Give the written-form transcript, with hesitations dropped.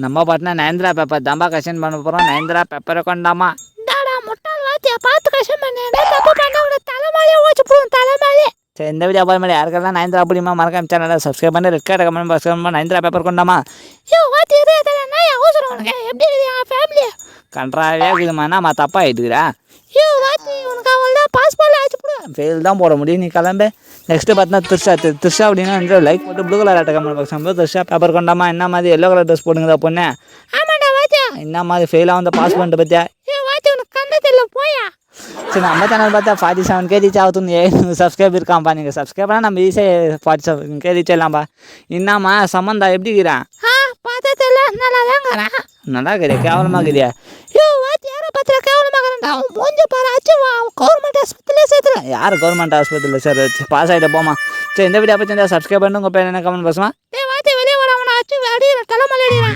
நம்ம பாட்டினா நயன்தரா பேப்பர் தாம்பா கஷன் பண்ண போகிறோம். நயன்தரா பேப்பரை கொண்டாமா. டாடா முட்டாள் வாத்தியா பார்த்து கஷ்டம் பண்ணேன். தப்பு பண்ண உங்களை தலைமையிலே ஓச்சு போடும் தலைமையிலே. சரி இந்த வீடியோ பார்த்து யாருக்கெல்லாம் நயன்தரா பிடிமா மறக்காம சேனலை சப்ஸ்கிரைப் பண்ணி red card comment box Nayanthara paper கொண்டாமா. யோ வாத்தி நான் அவசரம் உனக்கு எப்படி இருக்குது என் ஃபேமிலி கன்றாவே இருக்குதுமாண்ணா மா தப்பா ஆகிட்டுக்கிறா. யோ வாத்தி உனக்கு அவள் தான் பாஸ்போர்ட் ஆச்சு போடு. ஃபெயில் தான் போட முடியும். நீ கிளம்பு. நெக்ஸ்ட்டு பார்த்தீங்கன்னா திருஷா அப்படின்னா லைக் போட்டு ப்ளூ கலர் ஆட்ட கமெண்ட் பாக்ஸ் திருஷா பேப்பர் கொண்டாமா. என்ன மாதிரி எல்லோ கலர் ட்ரெஸ் போடுங்கதா பொண்ணு. ஆமாண்டா வாத்தியா. என்ன மாதிரி ஃபெயிலாக வந்த பாஸ் பண்ணிட்டு பார்த்தியா. யோ வாத்தி உனக்கு கண்ட தெரியல போயா. சரி நம்ம சேனல் பார்த்தா 47K ரீச் ஆகுதுன்னு 7 சப்ஸ்கிரைப் இருக்காம்ப்பா. நீங்கள் சப்ஸ்கிரைப் பண்ணால் நம்ம ஈஸியாக 47K ரீச் ஆகலாம்ப்பா. என்னம்மா சம்மந்தா எப்படி இருக்கிறான்? பார்த்தா தெரியல நல்லா தாங்கிறேன். நல்லா இருக்கிறியா கேவலமாக இருக்கிறியா? யோ வாத்தி யாரை பார்த்துல கேவலமாகறேன்டா. அவன் மூஞ்ச பாரு அச்சு கவர்மெண்ட் ஆஸ்பத்திரியிலே சேர்த்துறேன். யார் கவர்மெண்ட் ஹாஸ்பிட்டலில் சார் பாஸ் ஆகிட்ட போமா. சரி இந்த வீடியோ பற்றி சப்ஸ்கிரைப் பண்ணி உங்கள் பேர் என்ன கமெண்ட் பாக்ஸ்மா. வாத்தி வெளியே வர அவனை அச்சு அடிக்கிறேன் தலைமலை அடிக்கிறேன்.